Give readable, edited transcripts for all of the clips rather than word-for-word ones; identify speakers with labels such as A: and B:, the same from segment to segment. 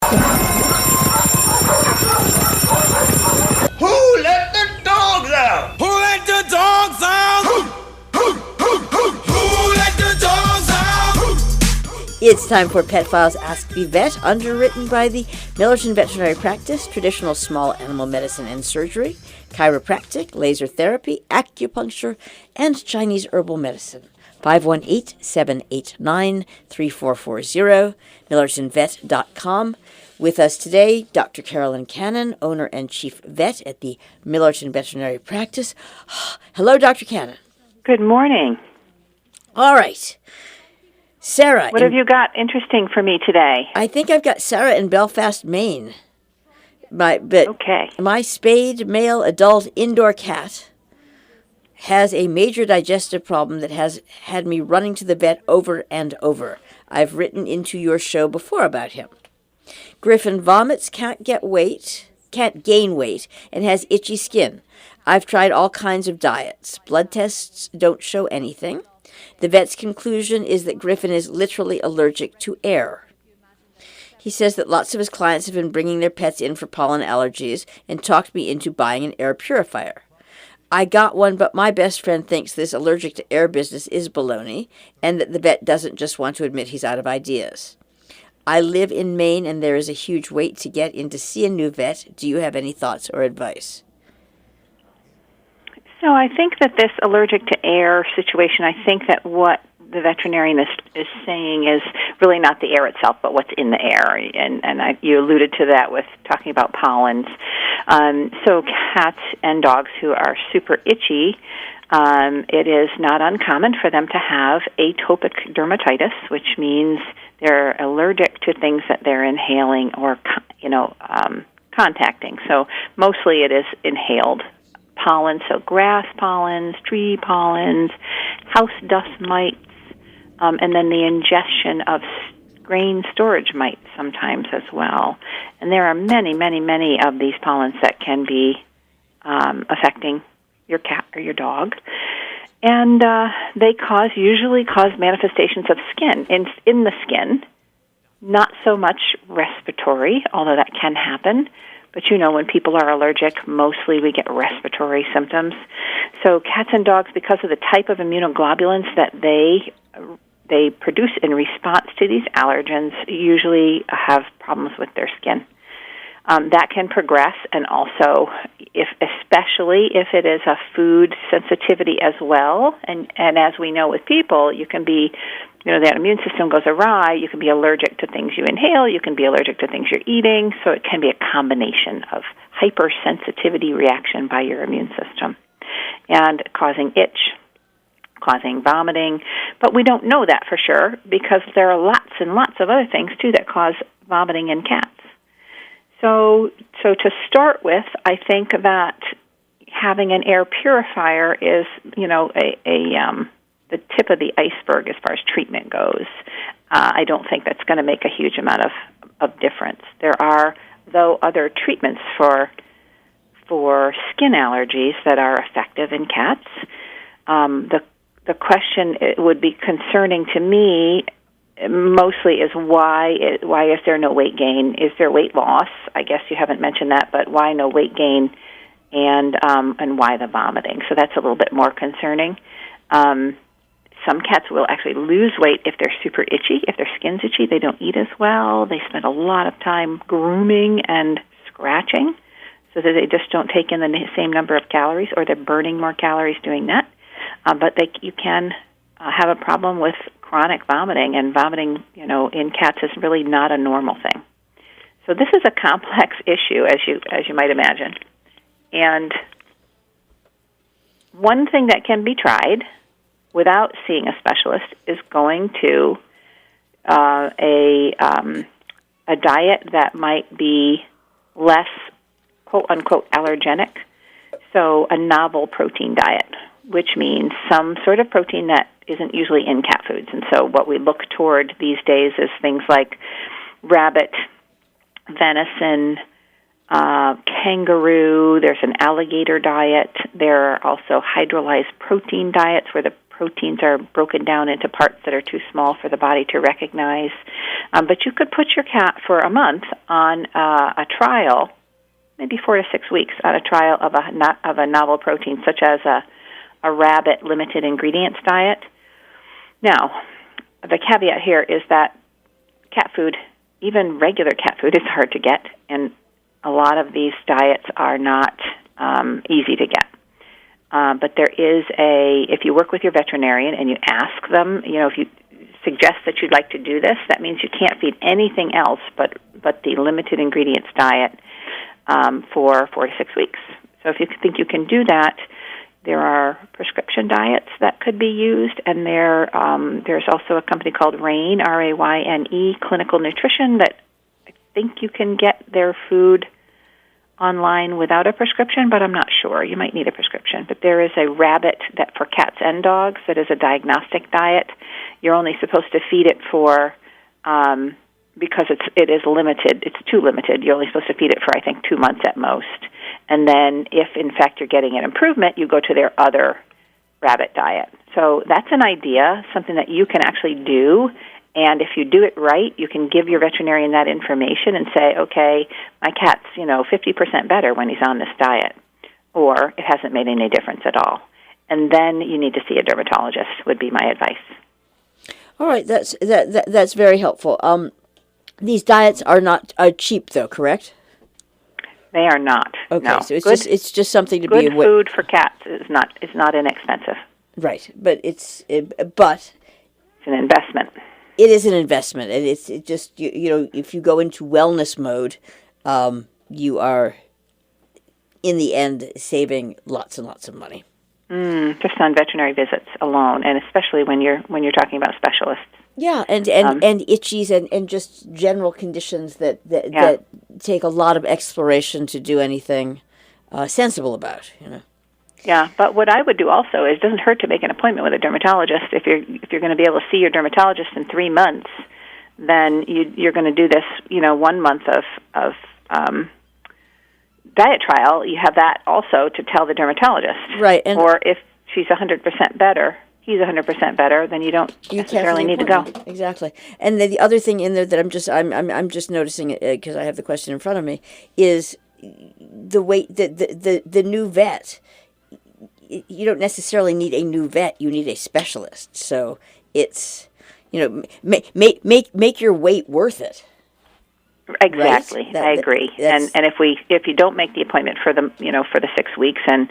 A: Who let the dogs out?
B: Who let the dogs out? Who let the dogs out?
C: It's time for Pet Files Ask the Vet, underwritten by the Millerton Veterinary Practice, traditional small animal medicine and surgery, chiropractic, laser therapy, acupuncture, and Chinese herbal medicine. 518-789-3440, millertonvet.com. With us today, Dr. Carolyn Cannon, owner and chief vet at the Millerton Veterinary Practice. Hello, Dr. Cannon.
D: Good morning.
C: All right. Sarah.
D: What have you got interesting for me today?
C: I think I've got Sarah in Belfast, Maine.
D: Okay.
C: My spayed male adult indoor cat has a major digestive problem that has had me running to the vet over and over. I've written into your show before about him. Griffin vomits, can't gain weight, and has itchy skin. I've tried all kinds of diets. Blood tests don't show anything. The vet's conclusion is that Griffin is literally allergic to air. He says that lots of his clients have been bringing their pets in for pollen allergies and talked me into buying an air purifier. I got one, but my best friend thinks this allergic to air business is baloney and that the vet doesn't just want to admit he's out of ideas. I live in Maine, and there is a huge wait to get in to see a new vet. Do you have any thoughts or advice?
D: So I think that this allergic to air situation, I think that what the veterinarian is saying is really not the air itself, but what's in the air. And you alluded to that with talking about pollens. So cats and dogs who are super itchy, it is not uncommon for them to have atopic dermatitis, which means they're allergic to things that they're inhaling or, contacting. So mostly it is inhaled pollen, so grass pollens, tree pollens, house dust mites, and then the ingestion of grain storage mites sometimes as well. And there are many, many, many of these pollens that can be affecting your cat or your dog. And they usually cause manifestations of skin, in the skin, not so much respiratory, although that can happen. But when people are allergic, mostly we get respiratory symptoms. So cats and dogs, because of the type of immunoglobulins that they produce in response to these allergens, usually have problems with their skin. That can progress, and also, especially if it is a food sensitivity as well, and as we know with people, you can be, that immune system goes awry, you can be allergic to things you inhale, you can be allergic to things you're eating, so it can be a combination of hypersensitivity reaction by your immune system, and causing itch, causing vomiting, but we don't know that for sure, because there are lots and lots of other things, too, that cause vomiting in cats. So to start with, I think that having an air purifier is, the tip of the iceberg as far as treatment goes. I don't think that's going to make a huge amount of difference. There are, though, other treatments for skin allergies that are effective in cats. The question would be concerning to me. Mostly is why is there no weight gain? Is there weight loss? I guess you haven't mentioned that, but why no weight gain, and why the vomiting? So that's a little bit more concerning. Some cats will actually lose weight if they're super itchy. If their skin's itchy, they don't eat as well. They spend a lot of time grooming and scratching, so that they just don't take in the same number of calories, or they're burning more calories doing that. But you can have a problem with chronic vomiting, and vomiting, in cats is really not a normal thing. So this is a complex issue, as you might imagine. And one thing that can be tried without seeing a specialist is going to a diet that might be less quote unquote allergenic. So a novel protein diet, which means some sort of protein that isn't usually in cat foods. And so what we look toward these days is things like rabbit, venison, kangaroo. There's an alligator diet. There are also hydrolyzed protein diets where the proteins are broken down into parts that are too small for the body to recognize. But you could put your cat for a month on a trial, maybe 4 to 6 weeks, on a trial of a novel protein, such as a rabbit limited ingredients diet. Now, the caveat here is that cat food, even regular cat food, is hard to get, and a lot of these diets are not easy to get. But there is if you work with your veterinarian and you ask them, if you suggest that you'd like to do this, that means you can't feed anything else but the limited ingredients diet for 4 to 6 weeks. So if you think you can do that, there are prescription diets that could be used, and there's also a company called RAYNE, RAYNE, Clinical Nutrition, that I think you can get their food online without a prescription, but I'm not sure. You might need a prescription. But there is a rabbit that for cats and dogs that is a diagnostic diet. You're only supposed to feed it for, because it is limited, it's too limited, you're only supposed to feed it for, I think, 2 months at most. And then if, in fact, you're getting an improvement, you go to their other rabbit diet. So that's an idea, something that you can actually do. And if you do it right, you can give your veterinarian that information and say, okay, my cat's 50% better when he's on this diet, or it hasn't made any difference at all. And then you need to see a dermatologist, would be my advice.
C: All right, that's very helpful. These diets are cheap, though, correct?
D: They are not.
C: Okay,
D: no.
C: So it's just something to be
D: aware. Good food for cats is not inexpensive.
C: Right, but it's
D: an investment.
C: It is an investment, and it's just if you go into wellness mode, you are in the end saving lots and lots of money.
D: Just on veterinary visits alone, and especially when you're talking about specialists.
C: Yeah, and itchies and just general conditions that take a lot of exploration to do anything sensible about.
D: Yeah, but what I would do also is it doesn't hurt to make an appointment with a dermatologist. If you're going to be able to see your dermatologist in 3 months, then you're going to do this 1 month of diet trial. You have that also to tell the dermatologist.
C: Right.
D: Or if she's 100% better, he's 100% better, then you don't necessarily need to go.
C: Exactly. And the other thing in there that I'm just noticing because I have the question in front of me is the new vet. You don't necessarily need a new vet. You need a specialist. So it's make your weight worth it.
D: Exactly,
C: right?
D: I agree. And if you don't make the appointment for the for the 6 weeks and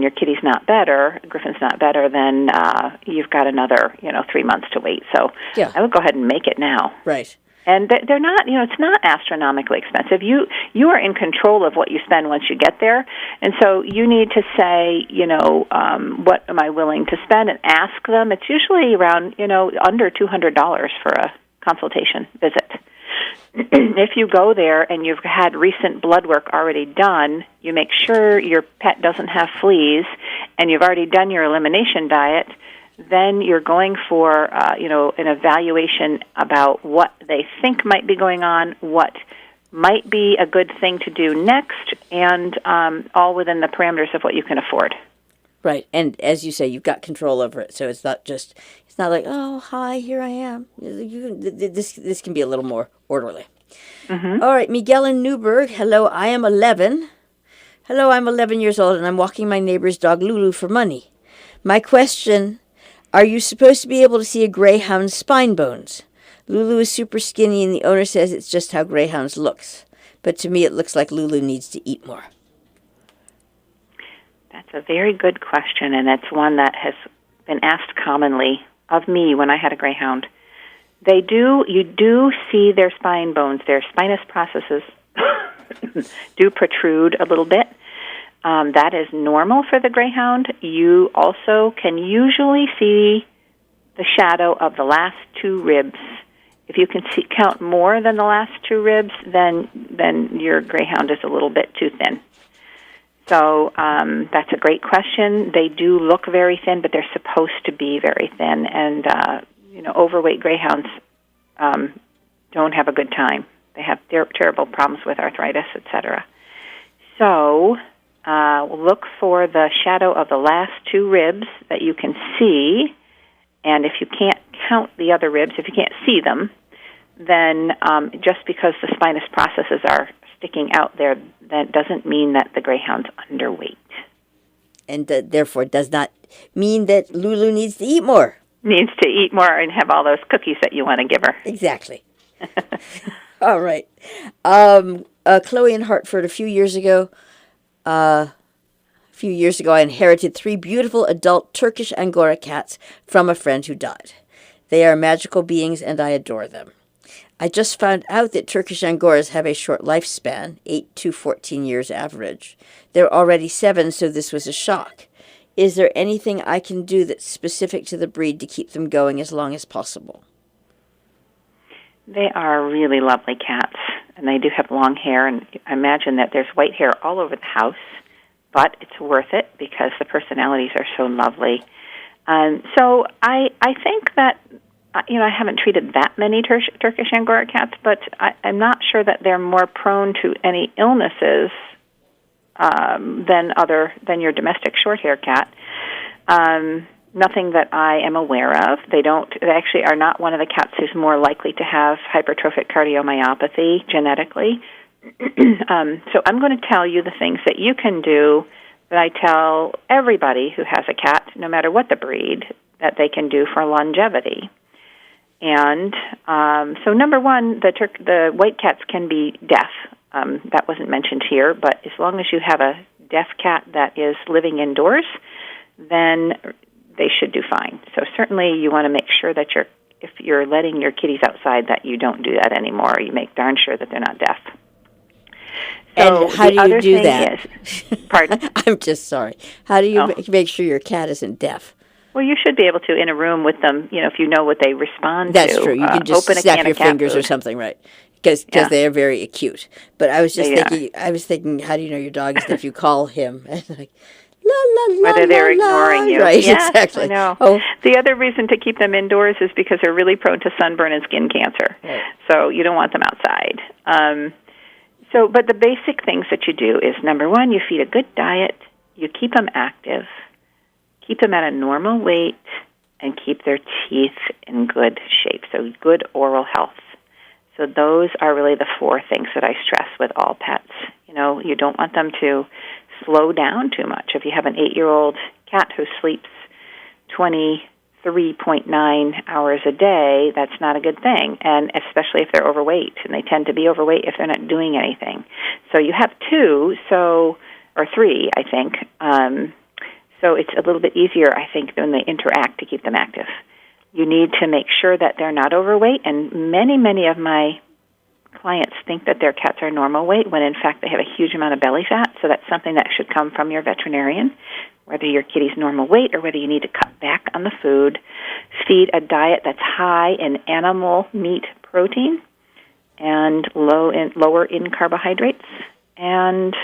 D: your kitty's not better, Griffin's not better, then you've got another 3 months to wait. So
C: yeah.
D: I would go ahead and make it now.
C: Right.
D: And they're not, it's not astronomically expensive. You are in control of what you spend once you get there. And so you need to say, what am I willing to spend, and ask them. It's usually around, under $200 for a consultation visit. If you go there and you've had recent blood work already done, you make sure your pet doesn't have fleas, and you've already done your elimination diet, then you're going for, an evaluation about what they think might be going on, what might be a good thing to do next, and all within the parameters of what you can afford.
C: Right, and as you say, you've got control over it, so it's not like, oh, hi, here I am. This can be a little more orderly. Mm-hmm. All right, Miguel in Newburgh. Hello, I am 11. Hello, I'm 11 years old, and I'm walking my neighbor's dog Lulu for money. My question: are you supposed to be able to see a greyhound's spine bones? Lulu is super skinny, and the owner says it's just how greyhounds looks. But to me, it looks like Lulu needs to eat more.
D: That's a very good question, and it's one that has been asked commonly of me when I had a greyhound. You do see their spine bones, their spinous processes do protrude a little bit. That is normal for the greyhound. You also can usually see the shadow of the last 2 ribs. If you can count more than the last 2 ribs, then your greyhound is a little bit too thin. So that's a great question. They do look very thin, but they're supposed to be very thin. And overweight greyhounds don't have a good time. They have terrible problems with arthritis, etc. So look for the shadow of the last two ribs that you can see, and if you can't count the other ribs, if you can't see them, then just because the spinous processes are sticking out there, that doesn't mean that the greyhound's underweight.
C: And therefore does not mean that Lulu needs to eat more.
D: Needs to eat more and have all those cookies that you want to give her.
C: Exactly. All right. Chloe in Hartford, a few years ago, I inherited 3 beautiful adult Turkish Angora cats from a friend who died. They are magical beings, and I adore them. I just found out that Turkish Angoras have a short lifespan, 8 to 14 years average. They're already 7, so this was a shock. Is there anything I can do that's specific to the breed to keep them going as long as possible?
D: They are really lovely cats, and they do have long hair, and I imagine that there's white hair all over the house, but it's worth it because the personalities are so lovely. So I think that, I haven't treated that many Turkish Angora cats, but I'm not sure that they're more prone to any illnesses than your domestic short-hair cat. Nothing that I am aware of. They actually are not one of the cats who's more likely to have hypertrophic cardiomyopathy genetically. So I'm going to tell you the things that you can do that I tell everybody who has a cat, no matter what the breed, that they can do for longevity. And so number one, the white cats can be deaf. That wasn't mentioned here, but as long as you have a deaf cat that is living indoors, then they should do fine. So certainly you want to make sure that if you're letting your kitties outside, that you don't do that anymore. You make darn sure that they're not deaf. So
C: and how do you do that?
D: Pardon?
C: I'm just sorry. How do you make sure your cat isn't deaf?
D: Well, you should be able to in a room with them, if you know what they respond to.
C: That's true. You can just snap your fingers or something, right? Because they are very acute. But I was just thinking, how do you know your dog is deaf? You call him. Like, la, la, la,
D: whether they're ignoring you.
C: Right,
D: yes,
C: exactly.
D: I know.
C: Oh.
D: The other reason to keep them indoors is because they're really prone to sunburn and skin cancer.
C: Right.
D: So you don't want them outside. But the basic things that you do is, number one, you feed a good diet, you keep them active, keep them at a normal weight, and keep their teeth in good shape, so good oral health. So those are really the 4 things that I stress with all pets. You don't want them to slow down too much. If you have an 8-year-old cat who sleeps 23.9 hours a day, that's not a good thing, and especially if they're overweight, and they tend to be overweight if they're not doing anything. So you have 2, or 3, I think. So it's a little bit easier, I think, when they interact to keep them active. You need to make sure that they're not overweight, and many of my clients think that their cats are normal weight when in fact they have a huge amount of belly fat, so that's something that should come from your veterinarian, whether your kitty's normal weight or whether you need to cut back on the food. Feed a diet that's high in animal meat protein and lower in carbohydrates, and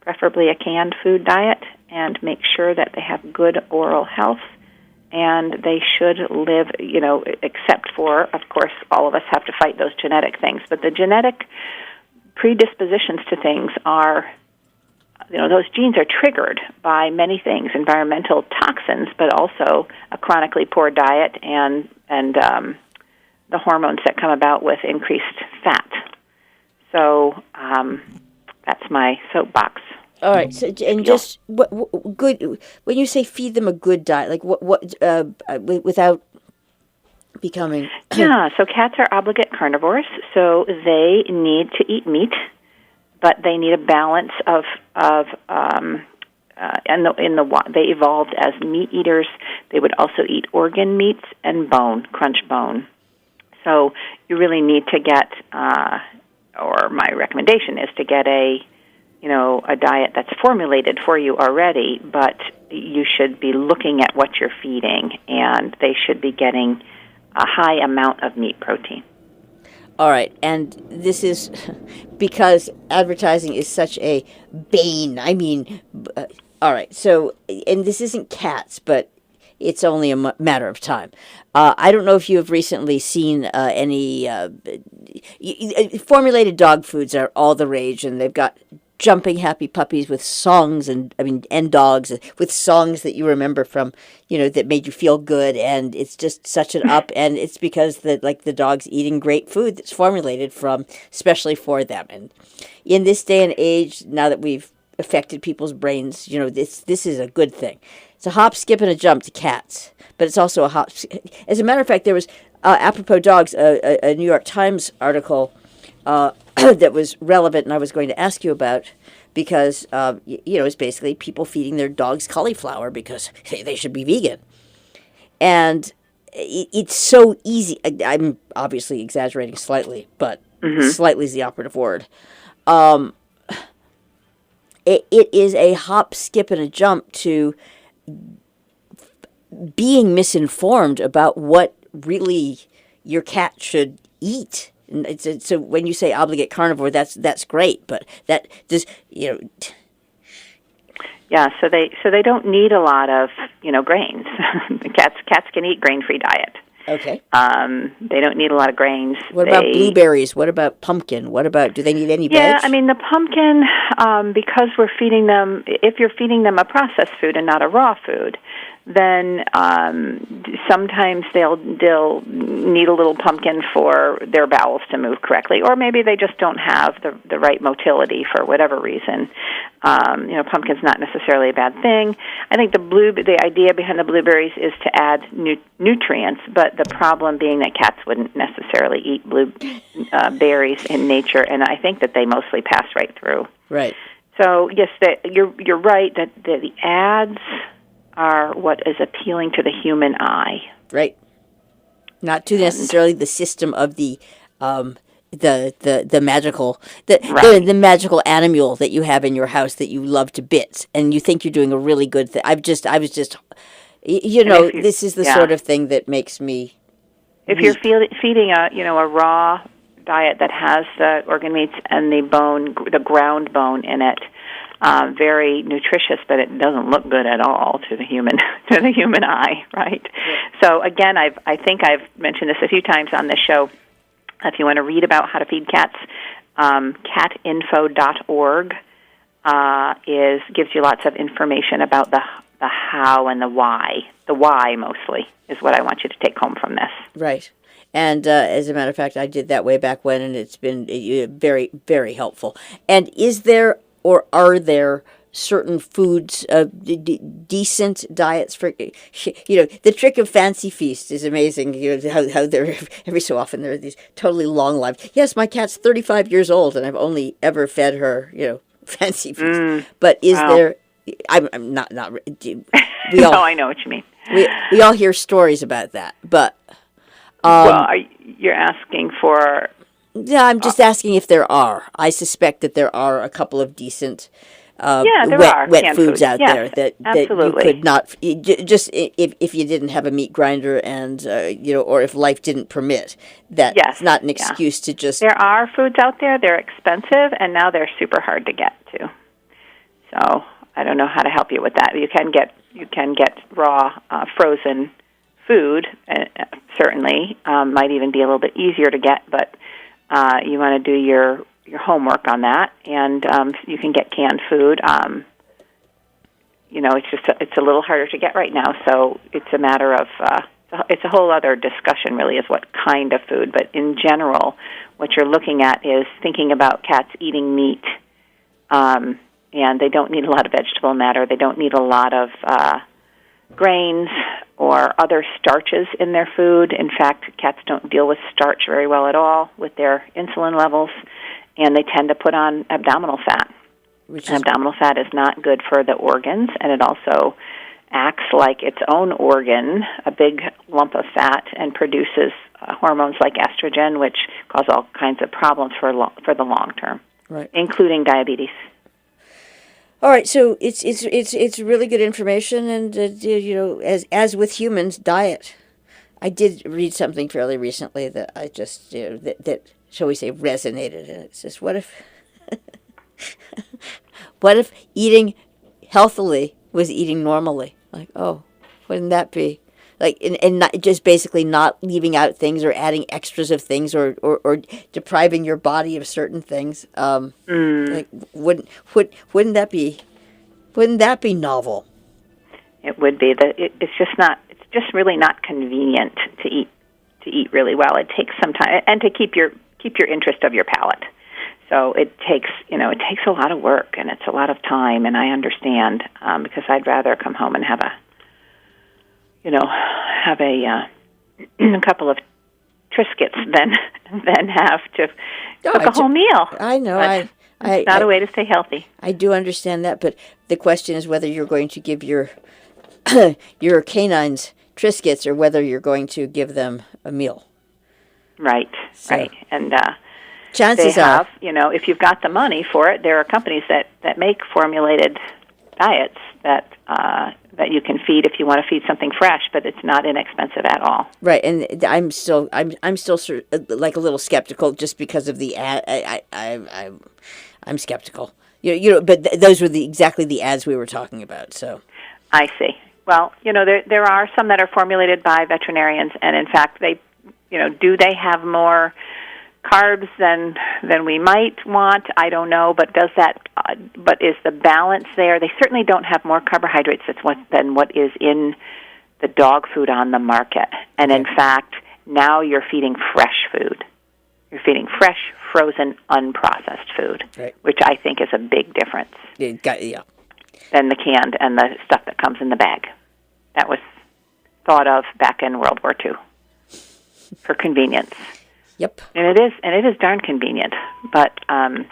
D: preferably a canned food diet, and make sure that they have good oral health. And they should live, except for, of course, all of us have to fight those genetic things. But the genetic predispositions to things are, those genes are triggered by many things, environmental toxins, but also a chronically poor diet and the hormones that come about with increased fat. So that's my soapbox.
C: All right. So, and just what good? When you say feed them a good diet, like what without becoming?
D: Yeah. So cats are obligate carnivores, so they need to eat meat, but they need a balance of they evolved as meat eaters. They would also eat organ meats and crunch bone. So you really need to get, or my recommendation is to get a diet that's formulated for you already, but you should be looking at what you're feeding, and they should be getting a high amount of meat protein.
C: All right, and this is because advertising is such a bane. I mean, all right, so, and this isn't cats, but it's only a matter of time. I don't know if you have recently seen any formulated dog foods are all the rage, and they've got jumping happy puppies with songs and dogs with songs that you remember from, that made you feel good. And it's just such an up. And it's because the dog's eating great food that's formulated especially for them. And in this day and age, now that we've affected people's brains, this is a good thing. It's a hop, skip, and a jump to cats, but it's also a hop. As a matter of fact, there was, apropos dogs, a New York Times article that was relevant, and I was going to ask you about, because it's basically people feeding their dogs cauliflower because they should be vegan, and it's so easy. I'm obviously exaggerating slightly, but slightly is the operative word. It is a hop, skip, and a jump to being misinformed about what really your cat should eat. And so when you say obligate carnivore, that's great, but that just
D: Yeah, so they don't need a lot of grains. Cats can eat grain-free diet.
C: Okay.
D: They don't need a lot of grains.
C: What about blueberries? What about pumpkin? Do they need any veg?
D: Yeah, the pumpkin, because we're feeding them, if you're feeding them a processed food and not a raw food, then sometimes they'll need a little pumpkin for their bowels to move correctly, or maybe they just don't have the right motility for whatever reason. Pumpkin's not necessarily a bad thing. I think the idea behind the blueberries is to add nutrients, but the problem being that cats wouldn't necessarily eat berries in nature, and I think that they mostly pass right through.
C: Right.
D: So yes, you're right that the ads are what is appealing to the human eye.
C: Right. Not to necessarily the system of the magical the magical animal that you have in your house that you love to bits, and you think you're doing a really good thing. I was just this is the sort of thing that makes me.
D: If you're feeding a raw diet that has the organ meats and the ground bone in it, very nutritious, but it doesn't look good at all to the human eye, right? Yeah. So again, I think I've mentioned this a few times on this show. If you want to read about how to feed cats, catinfo.org gives you lots of information about the how and the why. The why mostly is what I want you to take home from this.
C: Right. And as a matter of fact, I did that way back when, and it's been very, very helpful. And is there or are there certain foods, decent diets for, the trick of Fancy Feast is amazing. How they're, every so often there are these totally long lived. Yes, my cat's 35 years old, and I've only ever fed her, Fancy Feast. But is there, I'm not, we all,
D: no, I know what you mean.
C: We all hear stories about that, but.
D: You're asking for.
C: Yeah, I'm just asking if there are. I suspect that there are a couple of decent wet foods out there that you could not, just if you didn't have a meat grinder and, or if life didn't permit. That's not an excuse to just.
D: There are foods out there. They're expensive, and now they're super hard to get to. So I don't know how to help you with that. You can get raw, frozen food, certainly. Might even be a little bit easier to get, but you want to do your homework on that, and you can get canned food. It's a little harder to get right now, so it's a matter of it's a whole other discussion, really, is what kind of food. But in general, what you're looking at is thinking about cats eating meat, and they don't need a lot of vegetable matter. They don't need a lot of grains or other starches in their food. In fact, cats don't deal with starch very well at all with their insulin levels, and they tend to put on abdominal fat. Abdominal fat is not good for the organs, and it also acts like its own organ, a big lump of fat, and produces hormones like estrogen, which cause all kinds of problems for the long term,
C: right,
D: including diabetes.
C: All right, so it's really good information, and as with humans, diet. I did read something fairly recently that I just that shall we say resonated, and it says, what if eating healthily was eating normally? Like, oh, wouldn't that be? like, and not, just basically not leaving out things or adding extras of things or depriving your body of certain things. Like, wouldn't that be novel?
D: It would be. It's just really not convenient to eat really well. It takes some time, and to keep your interest of your palate. So it takes a lot of work, and it's a lot of time, and I understand, because I'd rather come home and have a couple of Triscuits than have to cook a whole meal.
C: I know.
D: It's not a way to stay healthy.
C: I do understand that, but the question is whether you're going to give your canines Triscuits or whether you're going to give them a meal.
D: Right, right. And
C: chances
D: are, if you've got the money for it, there are companies that make formulated diets that you can feed if you want to feed something fresh, but it's not inexpensive at all.
C: Right, and I'm still like a little skeptical just because of the ad. I'm skeptical. But those were exactly the ads we were talking about. So
D: I see. Well, there are some that are formulated by veterinarians, and in fact, they, do they have more carbs than we might want? I don't know, but but is the balance there? They certainly don't have more carbohydrates than what is in the dog food on the market. And in fact, now you're feeding fresh food. You're feeding fresh, frozen, unprocessed food, right, which I think is a big difference.
C: Yeah.
D: Than the canned and the stuff that comes in the bag. That was thought of back in World War II for convenience.
C: Yep.
D: And it is darn convenient, but
C: but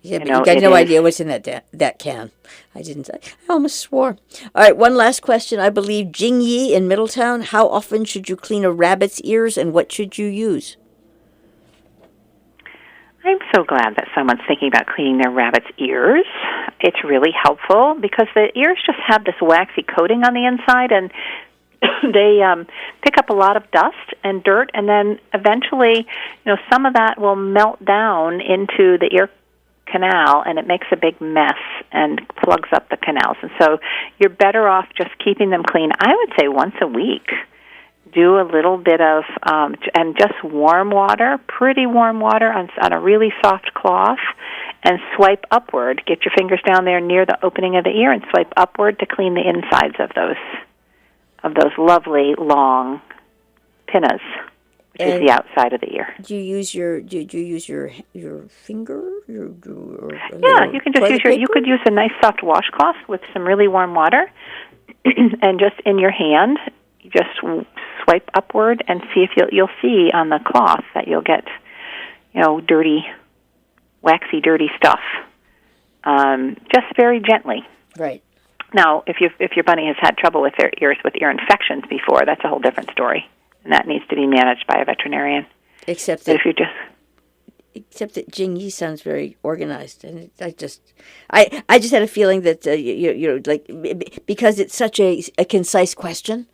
C: you got no idea what's in that can. I almost swore. All right, one last question. I believe Jing Yi in Middletown. How often should you clean a rabbit's ears, and what should you use?
D: I'm so glad that someone's thinking about cleaning their rabbit's ears. It's really helpful because the ears just have this waxy coating on the inside, and they pick up a lot of dust and dirt, and then eventually, some of that will melt down into the ear canal, and it makes a big mess and plugs up the canals. And so you're better off just keeping them clean, I would say once a week. Do a little bit of, and just warm water, pretty warm water on a really soft cloth, and swipe upward. Get your fingers down there near the opening of the ear and swipe upward to clean the insides of those lovely long pinnas, which is the outside of the ear.
C: Do you use your finger?
D: Yeah, you can just you could use a nice soft washcloth with some really warm water, and just in your hand, you just swipe upward and see if you'll see on the cloth that you'll get, dirty, waxy, dirty stuff. Just very gently.
C: Right.
D: Now, if your bunny has had trouble with their ears with ear infections before, that's a whole different story, and that needs to be managed by a veterinarian. Except
C: that Jing Yi sounds very organized, and I just had a feeling that because it's such a concise question.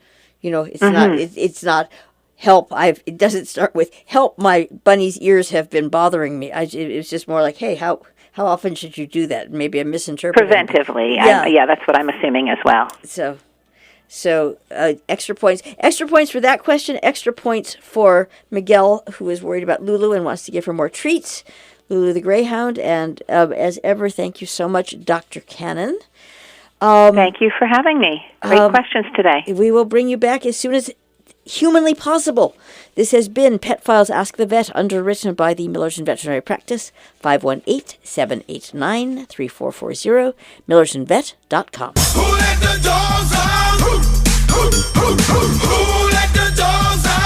C: It's not help. It doesn't start with help. My bunny's ears have been bothering me. It's just more like, hey, how often should you do that? Maybe I'm misinterpreting.
D: Preventively. Yeah, that's what I'm assuming as well.
C: So extra points for that question. Extra points for Miguel, who is worried about Lulu and wants to give her more treats. Lulu the Greyhound, and as ever, thank you so much, Dr. Cannon.
D: Thank you for having me. Great questions today.
C: We will bring you back as soon as humanly possible. This has been Pet Files Ask the Vet, underwritten by the Millerton Veterinary Practice, 518-789-3440, millertonvet.com.
B: Who let the dogs out? Who let the dogs out?